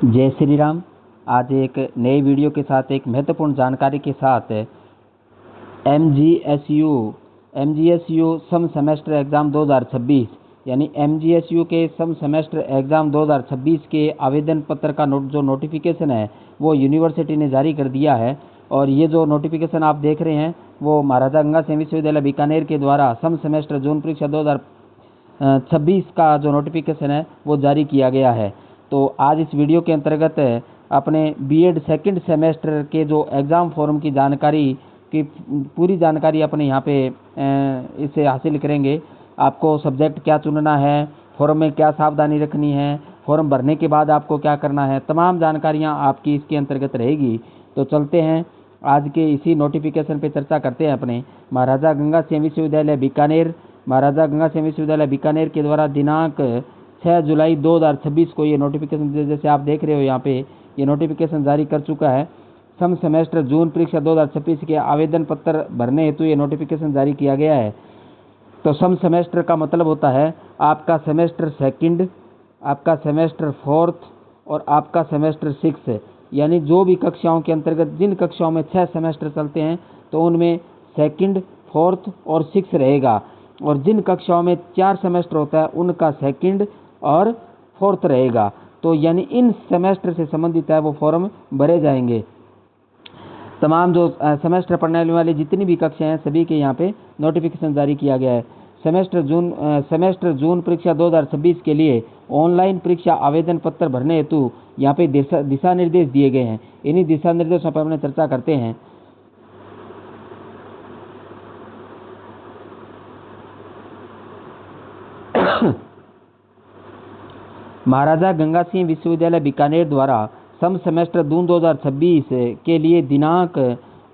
जय श्री राम। आज एक नए वीडियो के साथ एक महत्वपूर्ण जानकारी के साथ एमजीएसयू सम सेमेस्टर एग्ज़ाम 2026 यानी एमजीएसयू के सम सेमेस्टर एग्ज़ाम 2026 के आवेदन पत्र का जो नोटिफिकेशन है वो यूनिवर्सिटी ने जारी कर दिया है। और ये जो नोटिफिकेशन आप देख रहे हैं वो महाराजा गंगा सिंह विश्वविद्यालय बीकानेर के द्वारा सम सेमेस्टर जून परीक्षा 2026 का जो नोटिफिकेशन है वो जारी किया गया है। तो आज इस वीडियो के अंतर्गत अपने बीएड सेकंड सेमेस्टर के जो एग्ज़ाम फॉर्म की जानकारी की पूरी जानकारी अपने यहाँ पे इससे हासिल करेंगे। आपको सब्जेक्ट क्या चुनना है, फॉर्म में क्या सावधानी रखनी है, फॉर्म भरने के बाद आपको क्या करना है, तमाम जानकारियाँ आपकी इसके अंतर्गत रहेगी। तो चलते हैं आज के इसी नोटिफिकेशन पे चर्चा करते हैं। अपने महाराजा गंगा सिंह विश्वविद्यालय बीकानेर के द्वारा दिनांक 6 जुलाई 2026 को ये नोटिफिकेशन, जैसे आप देख रहे हो यहाँ पे ये नोटिफिकेशन जारी कर चुका है। सम सेमेस्टर जून परीक्षा 2026 के आवेदन पत्र भरने हेतु ये नोटिफिकेशन जारी किया गया है। तो सम सेमेस्टर का मतलब होता है आपका सेमेस्टर सेकंड, आपका सेमेस्टर फोर्थ और आपका सेमेस्टर सिक्स, यानी जो भी कक्षाओं के अंतर्गत जिन कक्षाओं में 6 सेमेस्टर चलते हैं तो उनमें सेकंड, फोर्थ और सिक्स रहेगा। और जिन कक्षाओं में 4 सेमेस्टर होता है उनका सेकंड और फोर्थ रहेगा। तो यानी इन सेमेस्टर से संबंधित है वो फॉर्म भरे जाएंगे। तमाम जो सेमेस्टर पढ़ने वाली जितनी भी कक्षाएं हैं सभी के यहाँ पे नोटिफिकेशन जारी किया गया है। सेमेस्टर जून परीक्षा 2026 के लिए ऑनलाइन परीक्षा आवेदन पत्र भरने हेतु यहाँ पे दिशा निर्देश दिए गए हैं। इन्हीं दिशा निर्देशों पर अपने चर्चा करते हैं। महाराजा गंगा सिंह विश्वविद्यालय बीकानेर द्वारा सम सेमेस्टर जून 2026 के लिए दिनांक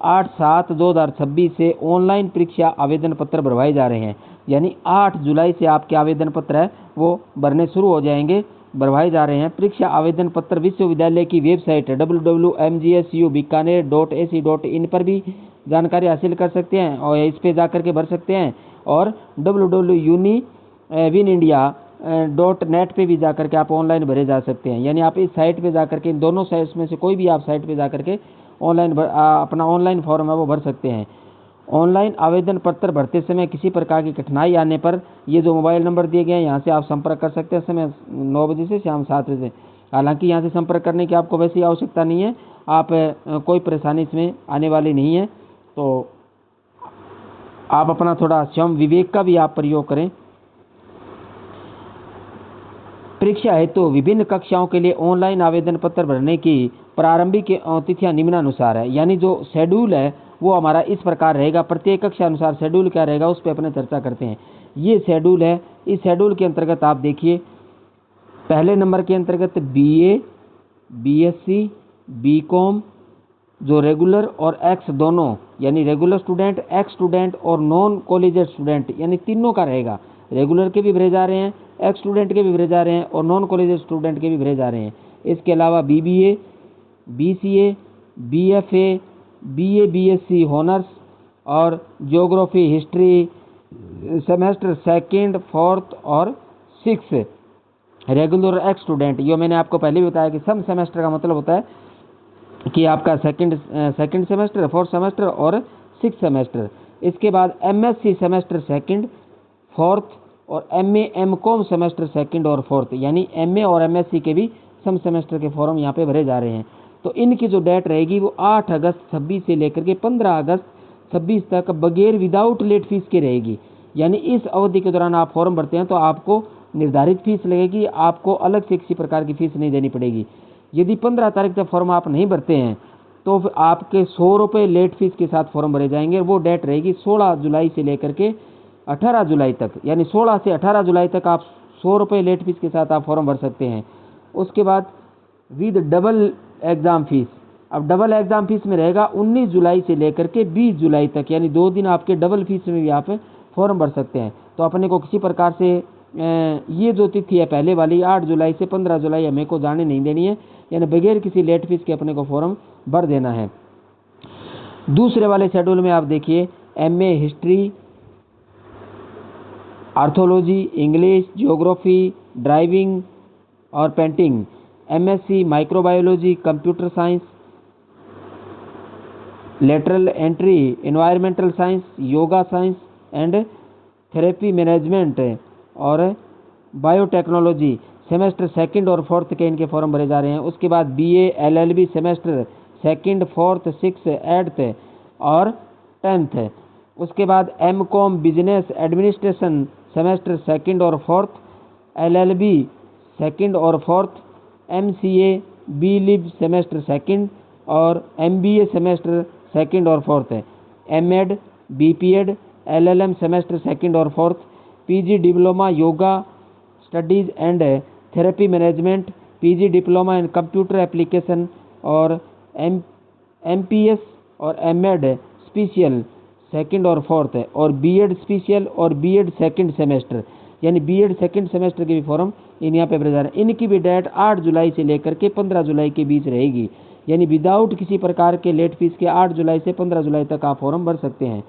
8/7/2026 से ऑनलाइन परीक्षा आवेदन पत्र भरवाए जा रहे हैं। यानी 8 जुलाई से आपके आवेदन पत्र है वो भरने शुरू हो जाएंगे, भरवाए जा रहे हैं। परीक्षा आवेदन पत्र विश्वविद्यालय की वेबसाइट www.mgsu.bikaner.ac.in पर भी जानकारी हासिल कर सकते हैं और इस पर जाकर के भर सकते हैं। और www.uniwinindia.net पे भी जाकर के आप ऑनलाइन भरे जा सकते हैं। यानी आप इस साइट पे जाकर के इन दोनों साइट्स में से कोई भी आप साइट पे जाकर के अपना ऑनलाइन फॉर्म है वो भर सकते हैं। ऑनलाइन आवेदन पत्र भरते समय किसी प्रकार की कठिनाई आने पर ये जो मोबाइल नंबर दिए गए हैं यहाँ से आप संपर्क कर सकते हैं। समय 9 बजे से शाम 7 बजे। हालांकि यहाँ से संपर्क करने की आपको वैसी आवश्यकता नहीं है, आप कोई परेशानी इसमें आने वाली नहीं है। तो आप अपना थोड़ा स्वयं विवेक का भी आप प्रयोग करें। परीक्षा हेतु विभिन्न कक्षाओं के लिए ऑनलाइन आवेदन पत्र भरने की प्रारंभिक तिथियां निम्नानुसार है। यानी जो शेड्यूल है वो हमारा इस प्रकार रहेगा। प्रत्येक कक्षा अनुसार शेड्यूल क्या रहेगा उस पर अपने चर्चा करते हैं। ये शेड्यूल है। इस शेड्यूल के अंतर्गत आप देखिए, पहले नंबर के अंतर्गत बीए, बीएससी, बीकॉम जो रेगुलर और एक्स दोनों, यानी रेगुलर स्टूडेंट, एक्स स्टूडेंट और नॉन कॉलेज स्टूडेंट, यानी तीनों का रहेगा। रेगुलर के भी भरे जा रहे हैं, एक्स स्टूडेंट के भी भरे जा रहे हैं और नॉन कॉलेज स्टूडेंट के भी भरे जा रहे हैं। इसके अलावा BBA, BCA, BFA, BA, BSc honours और geography, history semester second, fourth और सिक्स रेगुलर एक्स स्टूडेंट। ये मैंने आपको पहले भी बताया कि सम सेमेस्टर का मतलब होता है कि आपका सेकंड सेमेस्टर, फोर्थ सेमेस्टर और सिक्स सेमेस्टर। इसके बाद एमएससी सेमेस्टर सेकंड, फोर्थ और एमए एमकॉम सेमेस्टर सेकंड और फोर्थ, यानी एमए और एमएससी के भी सम सेमेस्टर के फॉर्म यहाँ पे भरे जा रहे हैं। तो इनकी जो डेट रहेगी वो 8 अगस्त 26 से लेकर के 15 अगस्त 26 तक बगैर विदाउट लेट फीस के रहेगी। यानी इस अवधि के दौरान आप फॉर्म भरते हैं तो आपको निर्धारित फीस लगेगी, आपको अलग से किसी प्रकार की फीस नहीं देनी पड़ेगी। यदि 15 तारीख तक फॉर्म आप नहीं भरते हैं तो फिर आपके 100 रुपये लेट फीस के साथ फॉर्म भरे जाएंगे। वो डेट रहेगी 16 जुलाई से लेकर के 18 जुलाई तक, यानी 16 से 18 जुलाई तक आप 100 रुपये लेट फीस के साथ आप फॉर्म भर सकते हैं। उसके बाद विद डबल एग्ज़ाम फीस, अब डबल एग्ज़ाम फीस में रहेगा 19 जुलाई से लेकर के 20 जुलाई तक, यानी 2 दिन आपके डबल फीस में भी आप फॉर्म भर सकते हैं। तो अपने को किसी प्रकार से ये जो तिथि है पहले वाली 8 जुलाई से 15 जुलाई हमें को जाने नहीं देनी है, यानी बगैर किसी लेट फीस के अपने को फॉर्म भर देना है। दूसरे वाले शेड्यूल में आप देखिए, MA history, orthology, English, geography, driving और painting MSc microbiology, computer science, lateral entry environmental science, yoga science and therapy management और बायोटेक्नोलॉजी सेमेस्टर सेकंड और फोर्थ के इनके फॉर्म भरे जा रहे हैं। उसके बाद BA LLB semester second, fourth, six, eighth और 10th। उसके बाद MCOM business administration semester second और फोर्थ, LLB सेकंड और fourth, MCA B.Lib semester second और MBA सेमेस्टर सेकंड और फोर्थ है। MEd BPEd LLM semester second और fourth, PG diploma yoga studies and therapy management, PG diploma in computer application और MPS और MEd special second और fourth है और BEd special और BEd सेकंड सेमेस्टर, यानी BEd सेकंड सेमेस्टर के भी फॉर्म इन यहाँ पे भरे जा रहे हैं। इनकी भी डेट 8 जुलाई से लेकर के 15 जुलाई के बीच रहेगी, यानी विदाउट किसी प्रकार के लेट फीस के 8 जुलाई से 15 जुलाई तक आप फॉर्म भर सकते हैं।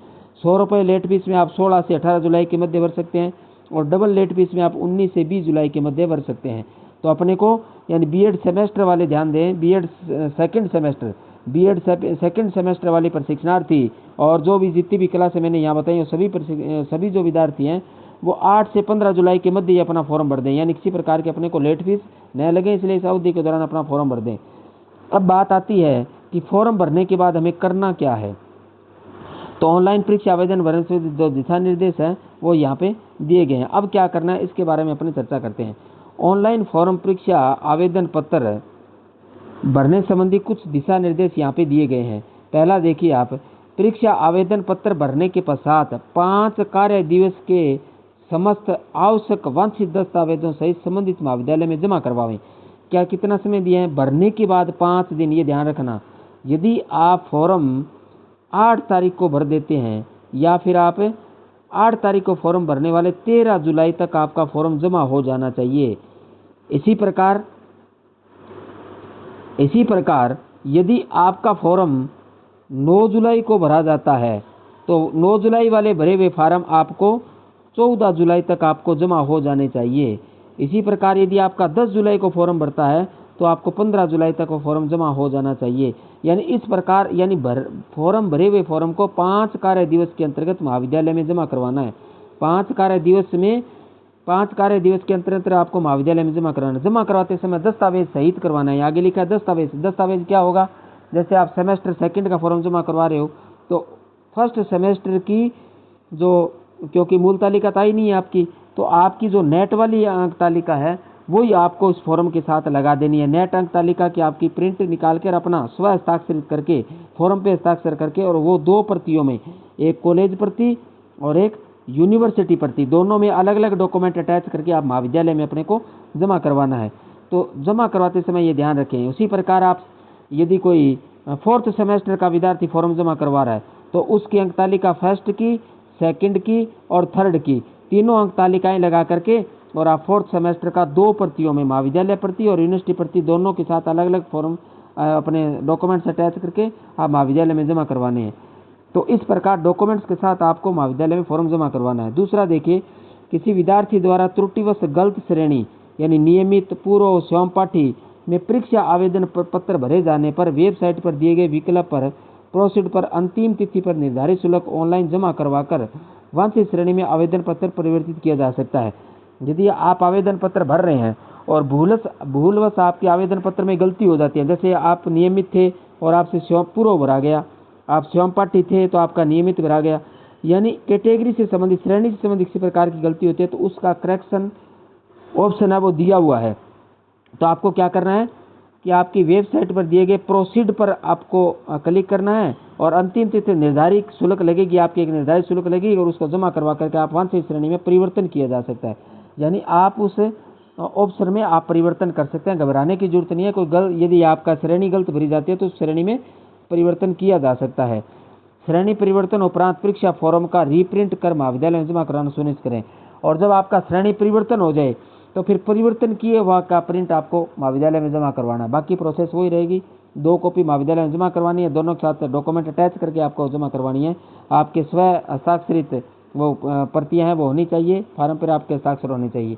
100 रुपये लेट फीस में आप 16 से 18 जुलाई के मध्य भर सकते हैं और डबल लेट फीस में आप 19 से 20 जुलाई के मध्य भर सकते हैं। तो अपने को यानी BEd सेमेस्टर वाले ध्यान दें, BEd second semester, BEd second semester वाले प्रशिक्षणार्थी और जो भी जितनी भी क्लास मैंने यहाँ बताई सभी जो विद्यार्थी हैं वो 8 से 15 जुलाई के मध्य ही अपना फॉर्म भर दें, यानी किसी प्रकार के अपने को लेट फीस न लगे, इसलिए इस अवधि के दौरान अपना फॉर्म भर दें। अब बात आती है कि फॉर्म भरने के बाद हमें करना क्या है। तो ऑनलाइन परीक्षा आवेदन भरने से जो दिशा निर्देश हैं वो यहाँ पे दिए गए हैं। अब क्या करना है इसके बारे में अपनी चर्चा करते हैं। ऑनलाइन फॉर्म परीक्षा आवेदन पत्र भरने संबंधी कुछ दिशा निर्देश यहाँ पे दिए गए हैं। पहला देखिए आप, परीक्षा आवेदन पत्र भरने के पश्चात 5 कार्य दिवस के समस्त आवश्यक वांछित दस्तावेजों सहित संबंधित महाविद्यालय में जमा करवाएं। क्या कितना समय दिया है? भरने के बाद 5 दिन, ये ध्यान रखना। यदि आप फॉर्म 8 तारीख को भर देते हैं या फिर आप 8 तारीख को फॉर्म भरने वाले 13 जुलाई तक आपका फॉर्म जमा हो जाना चाहिए। इसी प्रकार यदि आपका फॉर्म 9 जुलाई को भरा जाता है तो 9 जुलाई वाले भरे हुए फार्म आपको 14 जुलाई तक आपको जमा हो जाने चाहिए। इसी प्रकार यदि आपका 10 जुलाई को फॉर्म भरता है तो आपको 15 जुलाई तक वो फॉर्म जमा हो जाना चाहिए। यानी इस प्रकार फॉर्म भरे हुए फॉर्म को 5 कार्य दिवस के अंतर्गत महाविद्यालय में जमा करवाना है। 5 कार्य दिवस के अंतर्गत आपको महाविद्यालय में जमा कराना है। जमा करवाते समय दस्तावेज सहित करवाना है। आगे लिखा है दस्तावेज क्या होगा? जैसे आप सेमेस्टर सेकंड का फॉर्म जमा करवा रहे हो तो फर्स्ट सेमेस्टर की जो, क्योंकि मूल तालिका तो आई नहीं है आपकी, तो आपकी जो नेट वाली अंक तालिका है वही आपको इस फॉर्म के साथ लगा देनी है। नेट अंक तालिका की आपकी प्रिंट निकाल कर अपना स्व हस्ताक्षरित करके फॉर्म पे हस्ताक्षर करके, और वो 2 प्रतियों में, एक कॉलेज प्रति और एक यूनिवर्सिटी प्रति, दोनों में अलग अलग डॉक्यूमेंट अटैच करके आप महाविद्यालय में अपने को जमा करवाना है। तो जमा करवाते समय ये ध्यान रखें। उसी प्रकार आप यदि कोई 4th सेमेस्टर का विद्यार्थी फॉर्म जमा करवा रहा है तो उसकी अंक तालिका फर्स्ट की, सेकंड की और थर्ड की तीनों अंक तालिकाएं लगा करके, और आप 4th सेमेस्टर का 2 प्रतियों में महाविद्यालय प्रति और यूनिवर्सिटी प्रति दोनों के साथ अलग अलग फॉर्म अपने डॉक्यूमेंट्स अटैच करके आप महाविद्यालय में जमा करवाने हैं। तो इस प्रकार डॉक्यूमेंट्स के साथ आपको महाविद्यालय में फॉर्म जमा करवाना है। दूसरा देखिए, किसी विद्यार्थी द्वारा त्रुटिवश गलत श्रेणी यानी नियमित, पूर्व, स्वयंपाठी में परीक्षा आवेदन पत्र भरे जाने पर वेबसाइट पर दिए गए विकल्प पर प्रोसीड पर अंतिम तिथि पर निर्धारित शुल्क ऑनलाइन जमा करवाकर वांछित श्रेणी में आवेदन पत्र परिवर्तित किया जा सकता है। यदि आप आवेदन पत्र भर रहे हैं और भूलवश आपके आवेदन पत्र में गलती हो जाती है, जैसे आप नियमित थे और आपसे पूर्व भरा गया, आप स्वयंपाठी थे तो आपका नियमित भरा गया, यानी कैटेगरी से संबंधित, श्रेणी से संबंधित किसी प्रकार की गलती होती है तो उसका करेक्शन ऑप्शन है वो दिया हुआ है। तो आपको क्या करना है कि आपकी वेबसाइट पर दिए गए प्रोसीड पर आपको क्लिक करना है और अंतिम तिथि निर्धारित शुल्क लगेगी, आपकी एक निर्धारित शुल्क लगेगी और उसको जमा करवा करके आप वांछित श्रेणी में परिवर्तन किया जा सकता है। यानी आप उस ऑप्शन में आप परिवर्तन कर सकते हैं, घबराने की जरूरत नहीं है। यदि आपका श्रेणी गलत भरी जाती है तो उस श्रेणी में परिवर्तन किया जा सकता है। श्रेणी परिवर्तन उपरांत परीक्षा फॉर्म का रीप्रिंट कर महाविद्यालय में जमा कराना सुनिश्चित करें। और जब आपका श्रेणी परिवर्तन हो जाए तो फिर परिवर्तन किए हुआ का प्रिंट आपको महाविद्यालय में जमा करवाना है। बाकी प्रोसेस वही रहेगी। 2 कॉपी महाविद्यालय में जमा करवानी है, दोनों के साथ डॉक्यूमेंट अटैच करके आपको जमा करवानी है। आपके स्व हस्ताक्षरित वो प्रतियां हैं वो होनी चाहिए, फार्म पर आपके हस्ताक्षर होने चाहिए।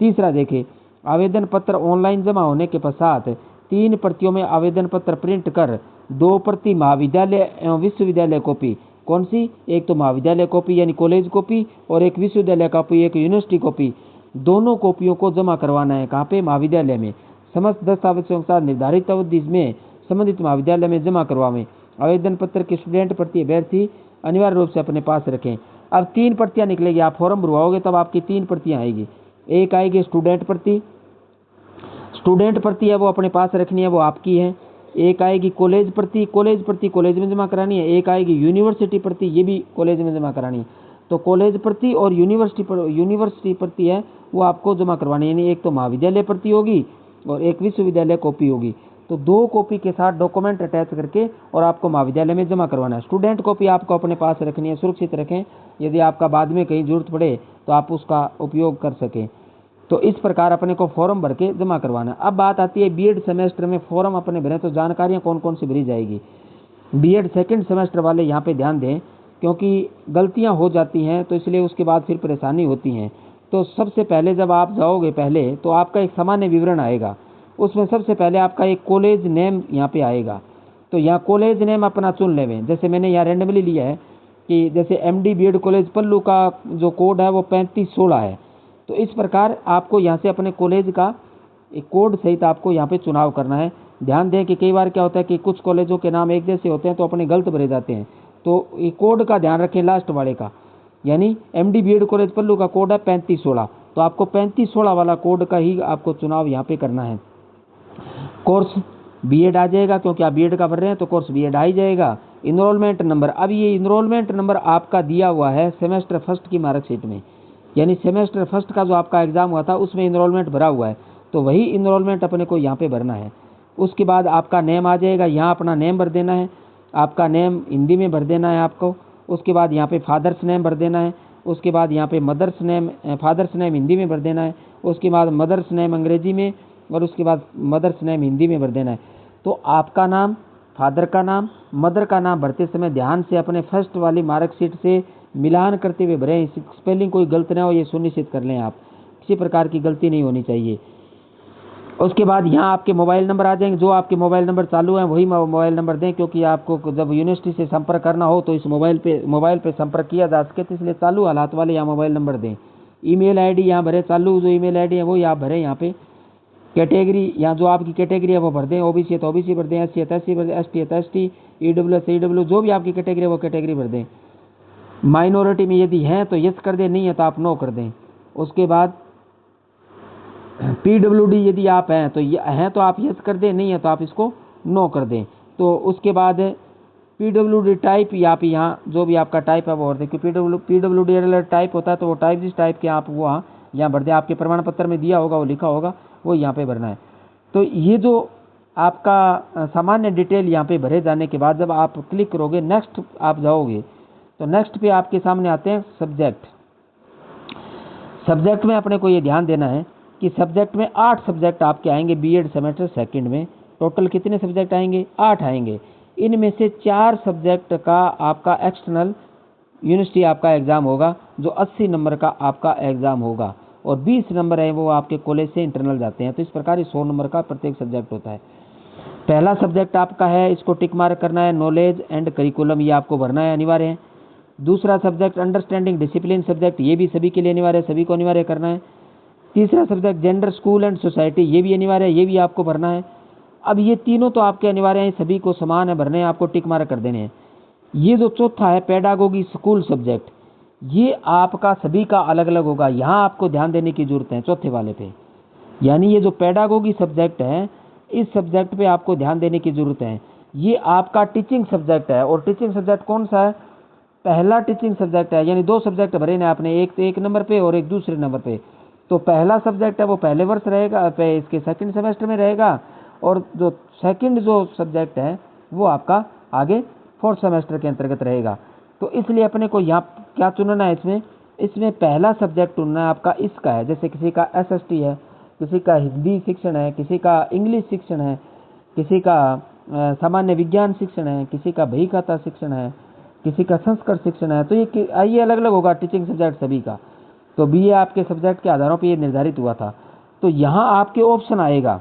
तीसरा देखिए, आवेदन पत्र ऑनलाइन जमा होने के पश्चात 3 प्रतियों में आवेदन पत्र प्रिंट कर 2 प्रति महाविद्यालय एवं विश्वविद्यालय कॉपी, कौन सी, एक तो महाविद्यालय कॉपी यानी कॉलेज कॉपी और एक विश्वविद्यालय कॉपी, एक यूनिवर्सिटी कॉपी, दोनों कॉपियों को जमा करवाना है। कहाँ पे, महाविद्यालय में। समस्त दस्तावेजों के साथ निर्धारित अवधि में संबंधित महाविद्यालय में जमा करवावें। आवेदन पत्र की स्टूडेंट प्रति अभ्यर्थी अनिवार्य रूप से अपने पास रखें। अब 3 प्रतियां निकलेगी, आप फॉर्म भरवाओगे तब आपकी 3 प्रतियां आएगी। एक आएगी स्टूडेंट प्रति, स्टूडेंट प्रति है वो अपने पास रखनी है, वो आपकी है। एक आएगी कॉलेज प्रति, कॉलेज प्रति कॉलेज में जमा करानी है। एक आएगी यूनिवर्सिटी प्रति, ये भी कॉलेज में जमा करानी है। तो कॉलेज प्रति और यूनिवर्सिटी प्रति है वो आपको जमा करवानी है, यानी एक तो महाविद्यालय प्रति होगी और एक विश्वविद्यालय कॉपी होगी। तो 2 कॉपी के साथ डॉक्यूमेंट अटैच करके और आपको महाविद्यालय में जमा करवाना है। स्टूडेंट कॉपी आपको अपने पास रखनी है, सुरक्षित रखें, यदि आपका बाद में कहीं जरूरत पड़े तो आप उसका उपयोग कर सकें। तो इस प्रकार अपने को फॉर्म भर के जमा करवाना है। अब बात आती है बीएड सेमेस्टर में फॉर्म अपने भरें तो जानकारियाँ कौन कौन सी भरी जाएगी। बीएड सेकंड सेमेस्टर वाले यहाँ पे ध्यान दें, क्योंकि गलतियाँ हो जाती हैं तो इसलिए उसके बाद फिर परेशानी होती हैं। तो सबसे पहले जब आप जाओगे पहले तो आपका एक सामान्य विवरण आएगा, उसमें सबसे पहले आपका एक कॉलेज नेम यहाँ पे आएगा। तो यहाँ कॉलेज नेम अपना चुन लेवें। जैसे मैंने यहाँ रेंडमली लिया है कि जैसे एमडी बीएड कॉलेज पल्लू का जो कोड है वो 3516 है। तो इस प्रकार आपको यहाँ से अपने कॉलेज का एक कोड सहित आपको यहाँ पे चुनाव करना है। ध्यान दें कि कई बार क्या होता है कि कुछ कॉलेजों के नाम एक जैसे होते हैं तो अपने गलत भरे जाते हैं, तो ये कोड का ध्यान रखें लास्ट वाले का, यानी एमडी बीएड कॉलेज पल्लू का कोड है 3516, तो आपको 3516 वाला कोड का ही आपको चुनाव यहाँ पे करना है। कोर्स बीएड आ जाएगा, क्योंकि आप बीएड का भर रहे हैं तो कोर्स बीएड आ ही जाएगा। इनरोलमेंट नंबर, अब ये इनरोलमेंट नंबर आपका दिया हुआ है सेमेस्टर फर्स्ट की मार्कशीट में, यानी सेमेस्टर फर्स्ट का जो आपका एग्जाम हुआ था उसमें इनरोलमेंट भरा हुआ है, तो वही इनरोलमेंट अपने को यहाँ पे भरना है। उसके बाद आपका नेम आ जाएगा, यहाँ अपना नेम भर देना है, आपका नेम हिंदी में भर देना है आपको। उसके बाद यहाँ पे फादर्स नेम भर देना है। उसके बाद यहाँ पे mother's name, father's name Hindi में भर देना है। उसके बाद मदर्स नेम अंग्रेजी में और उसके बाद मदर्स नेम हिंदी में भर देना है। तो आपका नाम, फादर का नाम, मदर का नाम भरते समय ध्यान से अपने फर्स्ट वाली मार्कशीट से मिलान करते हुए भरें, स्पेलिंग कोई गलत ना हो ये सुनिश्चित कर लें आप, किसी प्रकार की गलती नहीं होनी चाहिए। उसके बाद यहाँ आपके मोबाइल नंबर आ जाएंगे, जो आपके मोबाइल नंबर चालू हैं वही मोबाइल नंबर दें, क्योंकि आपको जब यूनिवर्सिटी से संपर्क करना हो तो इस मोबाइल पे संपर्क किया जा सके, तो इसलिए चालू हालात वाले यहाँ मोबाइल नंबर दें। ईमेल आईडी यहाँ भरें, चालू जो ईमेल आईडी है वो यहाँ भरें। यहाँ पे कैटेगरी, यहाँ जो आपकी कैटेगरी है वो भर दें, ओबीसी है तो ओबीसी भर दें, एससी है तो एससी भर दें, एसटी है तो एसटी, ईडब्ल्यू है तो ईडब्ल्यू, जो भी आपकी कैटेगरी है वो कैटेगरी भर दें। माइनॉरिटी में यदि हैं तो यस कर दें, नहीं है तो आप नो कर दें। उसके बाद पीडब्ल्यूडी यदि आप हैं तो आप यस कर दें, नहीं है तो आप इसको नो कर दें। तो उसके बाद पीडब्ल्यूडी टाइप, आप यहाँ जो भी आपका टाइप है वो भर दें, क्योंकि पीडब्ल्यूडी अलग टाइप होता है, तो वो टाइप जिस टाइप के आप वो यहाँ भर दें। आपके प्रमाण पत्र में दिया होगा, वो लिखा होगा, वो यहाँ पे भरना है। तो ये जो आपका सामान्य डिटेल यहाँ पे भरे जाने के बाद जब आप क्लिक करोगे नेक्स्ट आप जाओगे, तो नेक्स्ट पे आपके सामने आते हैं सब्जेक्ट। सब्जेक्ट में अपने को ये ध्यान देना है कि सब्जेक्ट में 8 सब्जेक्ट आपके आएंगे बीएड सेमेस्टर सेकंड में। टोटल कितने सब्जेक्ट आएंगे? 8 आएंगे। इनमें से 4 सब्जेक्ट का आपका एक्सटर्नल यूनिवर्सिटी आपका एग्ज़ाम होगा, जो 80 नंबर का आपका एग्ज़ाम होगा, और 20 नंबर है वो आपके कॉलेज से इंटरनल जाते हैं। तो इस प्रकार 100 नंबर का प्रत्येक सब्जेक्ट होता है। पहला सब्जेक्ट आपका है, इसको टिक मार्क करना है, नॉलेज एंड करिकुलम, ये आपको भरना है, अनिवार्य है। दूसरा सब्जेक्ट अंडरस्टैंडिंग डिसिप्लिन सब्जेक्ट, ये भी सभी के लिए अनिवार्य है, सभी को अनिवार्य करना है। तीसरा subject gender school and society, ये भी अनिवार्य है, ये भी आपको भरना है। अब ये तीनों तो आपके अनिवार्य हैं, सभी को समान है भरने, आपको टिक मार्क कर देने हैं। ये जो चौथा है पेडागोगी स्कूल सब्जेक्ट, ये आपका सभी का अलग अलग होगा, यहाँ आपको ध्यान देने की जरूरत है चौथे वाले पे। यानी ये जो पेडागोगी सब्जेक्ट है, इस सब्जेक्ट पे आपको ध्यान देने की जरूरत है। ये आपका टीचिंग सब्जेक्ट है, और टीचिंग सब्जेक्ट कौन सा है? पहला टीचिंग सब्जेक्ट है, यानी 2 सब्जेक्ट भरे हैं आपने, एक नंबर पे और एक दूसरे नंबर पे। तो पहला सब्जेक्ट है वो पहले वर्ष रहेगा, इसके सेकंड सेमेस्टर में रहेगा, और जो सेकंड जो सब्जेक्ट है वो आपका आगे 4th सेमेस्टर के अंतर्गत रहेगा। तो इसलिए अपने को यहाँ क्या चुनना है? इसमें पहला सब्जेक्ट चुनना है आपका इसका है। जैसे किसी का एसएसटी है, किसी का हिंदी शिक्षण है, किसी का इंग्लिश शिक्षण है, किसी का सामान्य विज्ञान शिक्षण है, किसी का बही खाता शिक्षण है, किसी का संस्कृत शिक्षण है। तो ये अलग अलग होगा टीचिंग सब्जेक्ट सभी का। तो बीए आपके सब्जेक्ट के आधारों पर ये निर्धारित हुआ था। तो यहाँ आपके ऑप्शन आएगा,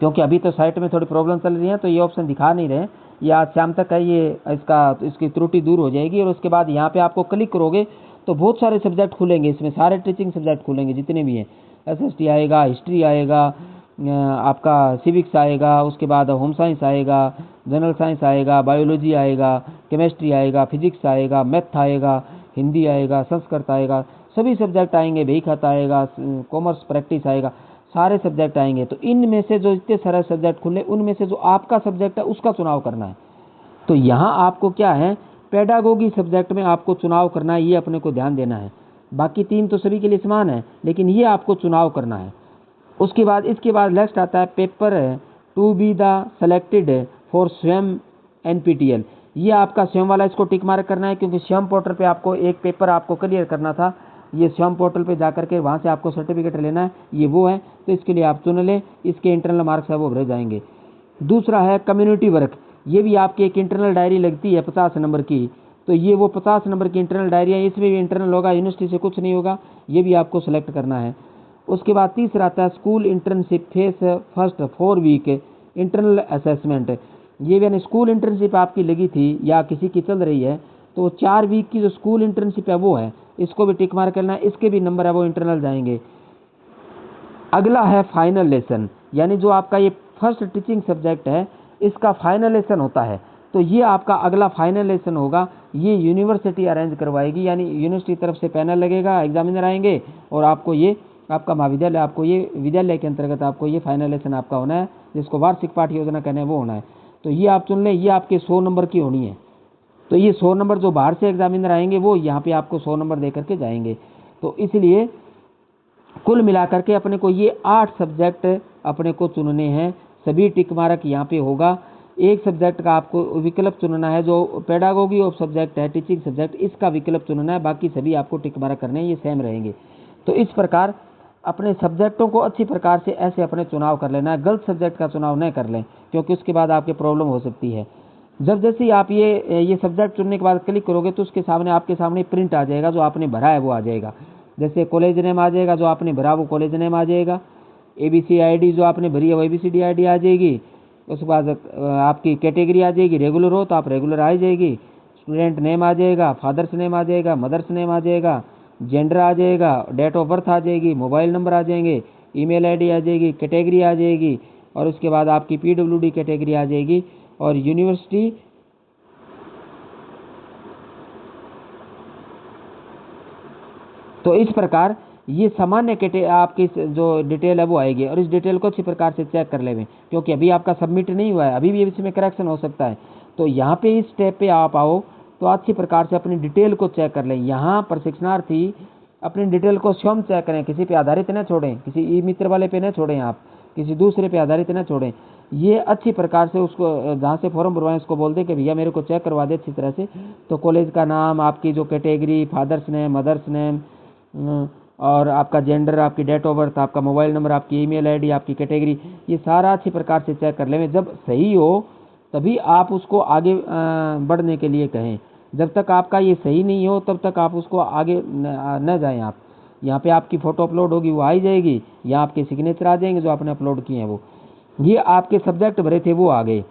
क्योंकि अभी तो साइट में थोड़ी प्रॉब्लम चल रही है तो ये ऑप्शन दिखा नहीं रहे, ये आज शाम तक है, ये इसकी त्रुटि दूर हो जाएगी। और उसके बाद यहाँ पे आपको क्लिक करोगे तो बहुत सारे सब्जेक्ट खुलेंगे, इसमें सारे टीचिंग सब्जेक्ट खुलेंगे जितने भी हैं। एसएसटी आएगा, हिस्ट्री आएगा, आपका सिविक्स आएगा, उसके बाद होम साइंस आएगा, जनरल साइंस आएगा, बायोलॉजी आएगा, केमिस्ट्री आएगा, फिजिक्स आएगा, मैथ आएगा, हिंदी आएगा, संस्कृत आएगा, सभी सब्जेक्ट आएंगे, बही खाता आएगा, कॉमर्स प्रैक्टिस आएगा, सारे सब्जेक्ट आएंगे। तो इनमें से जो इतने सारे सब्जेक्ट खुले, उनमें से जो आपका सब्जेक्ट है उसका चुनाव करना है। तो यहाँ आपको क्या है, पेडागोगी सब्जेक्ट में आपको चुनाव करना है, ये अपने को ध्यान देना है। बाकी 3 तो सभी के लिए समान है, लेकिन ये आपको चुनाव करना है। उसके बाद इसके बाद नेक्स्ट आता है paper to be the selected for स्वयं NPTEL। ये आपका स्वयं वाला, इसको टिक मार्क करना है, क्योंकि स्वयं पोर्टल पे आपको एक पेपर आपको क्लियर करना था। ये स्वयं पोर्टल पे जाकर के वहाँ से आपको सर्टिफिकेट लेना है, ये वो है, तो इसके लिए आप चुन लें। इसके इंटरनल मार्क्स है वो भरे जाएंगे। दूसरा है कम्युनिटी वर्क, ये भी आपकी एक इंटरनल डायरी लगती है 50 नंबर की, तो ये वो 50 नंबर की इंटरनल डायरी है, इसमें भी इंटरनल होगा, यूनिवर्सिटी से कुछ नहीं होगा, ये भी आपको सेलेक्ट करना है। उसके बाद तीसरा आता है school internship phase first 4 week internal assessment. ये यानी स्कूल इंटर्नशिप आपकी लगी थी या किसी की चल रही है, तो 4 वीक की जो स्कूल इंटर्नशिप है वो है, इसको भी टिक मार्क करना है, इसके भी नंबर है वो इंटरनल जाएंगे। अगला है फाइनल लेसन, यानी जो आपका ये फर्स्ट टीचिंग सब्जेक्ट है इसका फाइनल लेसन होता है, तो ये आपका अगला फाइनल लेसन होगा, ये यूनिवर्सिटी अरेंज करवाएगी, यानी यूनिवर्सिटी तरफ से पैनल लगेगा, एग्जामिनर आएंगे और आपको ये आपका महाविद्यालय, आपको ये विद्यालय के अंतर्गत आपको ये फाइनल लेसन आपका होना है, जिसको वार्षिक पाठ योजना कहते हैं वो होना है। तो ये आप चुन लें, ये आपके 100 नंबर की होनी है। तो ये 100 नंबर जो बाहर से एग्जामिनर आएंगे वो यहाँ पे आपको 100 नंबर दे करके जाएंगे। तो इसलिए कुल मिलाकर के अपने को ये 8 सब्जेक्ट अपने को चुनने हैं, सभी टिक मार्क यहाँ पे होगा। एक सब्जेक्ट का आपको विकल्प चुनना है, जो पेडागोगी ऑफ सब्जेक्ट है, टीचिंग सब्जेक्ट, इसका विकल्प चुनना है, बाकी सभी आपको टिक मार्क करने हैं, ये सेम रहेंगे। तो इस प्रकार अपने सब्जेक्टों को अच्छी प्रकार से ऐसे अपने चुनाव कर लेना है, गलत सब्जेक्ट का चुनाव न कर लें, क्योंकि उसके बाद आपके प्रॉब्लम हो सकती है। जब जैसे ही आप ये सब्जेक्ट चुनने के बाद क्लिक करोगे तो उसके सामने आपके सामने प्रिंट आ जाएगा, जो आपने भरा है वो आ जाएगा। जैसे कॉलेज नेम आ जाएगा, जो आपने भरा वो कॉलेज नेम आ जाएगा। ABC ID जो आपने भरी है वो ABCD ID आ जाएगी। उसके बाद आपकी कैटेगरी आ जाएगी, रेगुलर हो तो आप रेगुलर आ जाएगी, स्टूडेंट नेम आ जाएगा, फादर्स नेम आ जाएगा, मदर्स नेम आ जाएगा, जेंडर आ जाएगा, डेट ऑफ बर्थ आ जाएगी, मोबाइल नंबर आ जाएंगे, ईमेल ID आ जाएगी, कैटेगरी आ जाएगी, और उसके बाद आपकी PWD कैटेगरी आ जाएगी, और यूनिवर्सिटी तो इस प्रकार ये सामान्य आपकी जो डिटेल है वो आएगी, और इस डिटेल को अच्छी प्रकार से चेक कर लें, क्योंकि अभी आपका सबमिट नहीं हुआ है, अभी भी इसमें करेक्शन हो सकता है। तो यहाँ पे इस स्टेप पे आप आओ तो अच्छी प्रकार से अपनी डिटेल को चेक कर लें। यहाँ प्रशिक्षणार्थी अपनी डिटेल को स्वयं चेक करें, किसी पे आधारित न छोड़ें, किसी ई मित्र वाले पे न छोड़ें, आप किसी दूसरे पे आधारित न छोड़ें। ये अच्छी प्रकार से उसको जहाँ से फॉर्म भरवाएं उसको बोल दें कि भैया मेरे को चेक करवा दे अच्छी तरह से। तो कॉलेज का नाम, आपकी जो category, father's name, mother's name, और आपका जेंडर, आपकी डेट ऑफ बर्थ, आपका मोबाइल नंबर, आपकी ईमेल आईडी, आपकी कैटेगरी, ये सारा अच्छी प्रकार से चेक कर लें। जब सही हो तभी आप उसको आगे बढ़ने के लिए कहें। जब तक आपका ये सही नहीं हो तब तक आप उसको आगे न जाएं। आप यहाँ पे आपकी फ़ोटो अपलोड होगी वो आ ही जाएगी, या आपके सिग्नेचर आ जाएंगे जो आपने अपलोड किए हैं वो। ये आपके सब्जेक्ट भरे थे वो आ गए,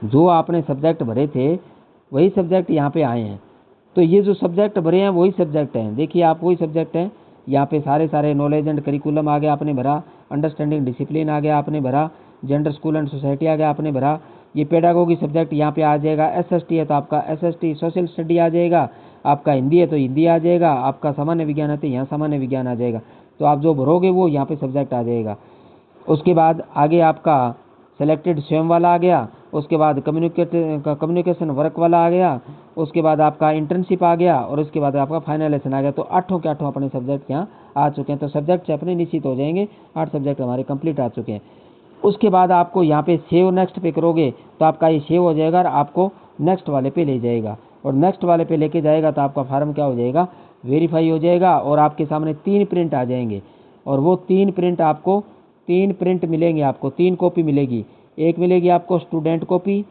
जो आपने सब्जेक्ट भरे थे वही सब्जेक्ट यहाँ पे आए हैं। तो ये जो सब्जेक्ट भरे हैं वही सब्जेक्ट हैं, देखिए आप वही सब्जेक्ट हैं। यहाँ पे सारे नॉलेज एंड करिकुलम आ गया आपने भरा, अंडरस्टैंडिंग डिसिप्लिन आ गया आपने भरा, जेंडर स्कूल एंड सोसाइटी आ गया आपने भरा। ये पेडागोगी सब्जेक्ट यहाँ पे आ जाएगा। SST है तो आपका SST सोशल स्टडी आ जाएगा, आपका हिंदी है तो हिंदी आ जाएगा, आपका सामान्य विज्ञान है तो यहाँ सामान्य विज्ञान आ जाएगा। तो आप जो भरोगे वो यहाँ पे सब्जेक्ट आ जाएगा। उसके बाद आगे आपका सेलेक्टेड स्वयं वाला आ गया, उसके बाद कम्युनिकेशन वर्क वाला आ गया, उसके बाद आपका इंटर्नशिप आ गया, और उसके बाद आपका फाइनल लेसन आ गया। तो 8 के 8 अपने सब्जेक्ट यहाँ आ चुके हैं। तो सब्जेक्ट से अपने निश्चित हो जाएंगे, 8 सब्जेक्ट हमारे कंप्लीट आ चुके हैं। उसके बाद आपको यहाँ पे सेव नेक्स्ट पे करोगे तो आपका ये सेव हो जाएगा और आपको नेक्स्ट वाले पे ले जाएगा, और नेक्स्ट वाले पे लेके जाएगा तो आपका फार्म क्या हो जाएगा, वेरीफाई हो जाएगा, और आपके सामने 3 प्रिंट आ जाएंगे। और वो 3 प्रिंट आपको 3 प्रिंट मिलेंगे, आपको 3 कॉपी मिलेगी। एक मिलेगी आपको स्टूडेंट कॉपी,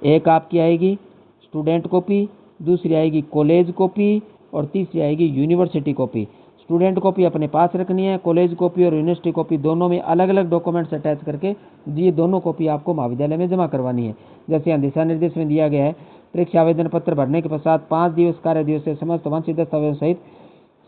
एक आपकी आएगी स्टूडेंट कॉपी, दूसरी आएगी कॉलेज कॉपी, और तीसरी आएगी यूनिवर्सिटी कॉपी। स्टूडेंट कॉपी अपने पास रखनी है। कॉलेज कॉपी और यूनिवर्सिटी कॉपी दोनों में अलग अलग डॉक्यूमेंट्स अटैच करके ये दोनों कॉपी आपको महाविद्यालय में जमा करवानी है। जैसे यहाँ दिशा निर्देश में दिया गया है, परीक्षा आवेदन पत्र भरने के पश्चात 5 दिवस कार्य दिवस से समस्त वांछित दस्तावेजों सहित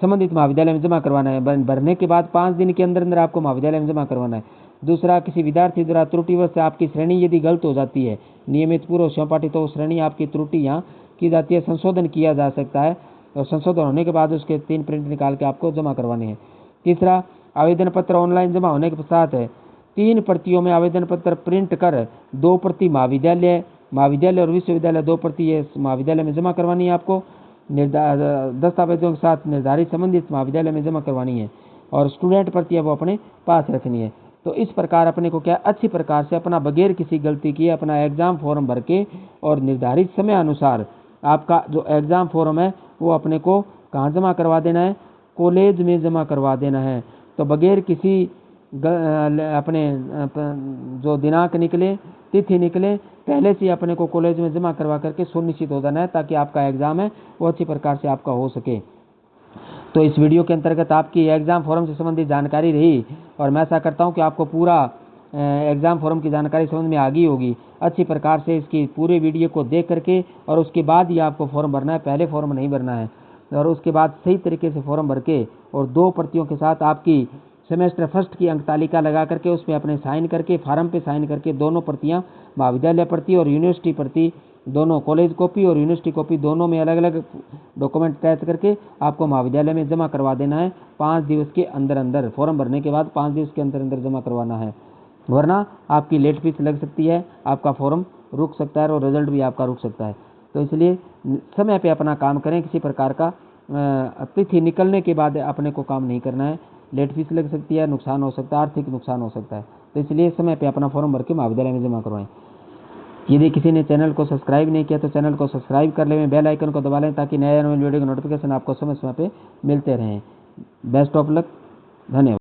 संबंधित महाविद्यालय में जमा करवाना है। भरने के बाद 5 दिन के अंदर अंदर आपको महाविद्यालय में जमा करवाना है। दूसरा, किसी विद्यार्थी द्वारा त्रुटिवश आपकी श्रेणी यदि गलत हो जाती है, नियमित पूर्व सहपाठी, तो श्रेणी आपकी त्रुटि यहाँ की जाती है, संशोधन किया जा सकता है और संशोधन होने के बाद उसके 3 प्रिंट निकाल के आपको जमा करवाने हैं। तीसरा, आवेदन पत्र ऑनलाइन जमा होने के पश्चात 3 प्रतियों में आवेदन पत्र प्रिंट कर 2 प्रति महाविद्यालय और विश्वविद्यालय 2 प्रति महाविद्यालय में जमा करवानी है। आपको दस्तावेजों के साथ निर्धारित संबंधित महाविद्यालय में जमा करवानी है और स्टूडेंट प्रति वो अपने पास रखनी है। तो इस प्रकार अपने को क्या अच्छी प्रकार से अपना बगैर किसी गलती किए अपना एग्जाम फॉर्म भर के और निर्धारित समय अनुसार आपका जो एग्जाम फॉर्म है वो अपने को कहाँ जमा करवा देना है, कॉलेज में जमा करवा देना है। तो बगैर किसी अपने जो दिनांक निकले, तिथि निकले, पहले से अपने को कॉलेज में जमा करवा करके सुनिश्चित हो जाना है ताकि आपका एग्जाम है वो अच्छी प्रकार से आपका हो सके। तो इस वीडियो के अंतर्गत आपकी एग्जाम फॉर्म से संबंधित जानकारी रही और मैं ऐसा करता हूं कि आपको पूरा एग्जाम फॉर्म की जानकारी समझ में आ गई होगी। अच्छी प्रकार से इसकी पूरे वीडियो को देख करके और उसके बाद ही आपको फॉर्म भरना है, पहले फॉर्म नहीं भरना है। और उसके बाद सही तरीके से फॉर्म भर के और 2 प्रतियों के साथ आपकी सेमेस्टर फर्स्ट की अंक तालिका लगा करके उसमें अपने साइन करके फार्म पे साइन करके दोनों प्रतियां महाविद्यालय प्रति और यूनिवर्सिटी प्रति दोनों, कॉलेज कॉपी और यूनिवर्सिटी कॉपी दोनों में अलग अलग डॉक्यूमेंट अटैच करके आपको महाविद्यालय में जमा करवा देना है 5 दिवस के अंदर अंदर। फॉर्म भरने के बाद 5 दिवस के अंदर अंदर जमा करवाना है, वरना आपकी लेट फीस लग सकती है, आपका फॉर्म रुक सकता है और रिजल्ट भी आपका रुक सकता है। तो इसलिए समय पे अपना काम करें, किसी प्रकार का तिथि निकलने के बाद अपने को काम नहीं करना है। लेट फीस लग सकती है, नुकसान हो सकता है, आर्थिक नुकसान हो सकता है। तो इसलिए समय पे अपना फॉर्म भर के महाविद्यालय में जमा करवाएं। यदि किसी ने चैनल को सब्सक्राइब नहीं किया तो चैनल को सब्सक्राइब कर लें, बेल आइकन को दबा लें ताकि नए वीडियो के नोटिफिकेशन आपको समय समय पे मिलते रहें। बेस्ट ऑफ लक, धन्यवाद।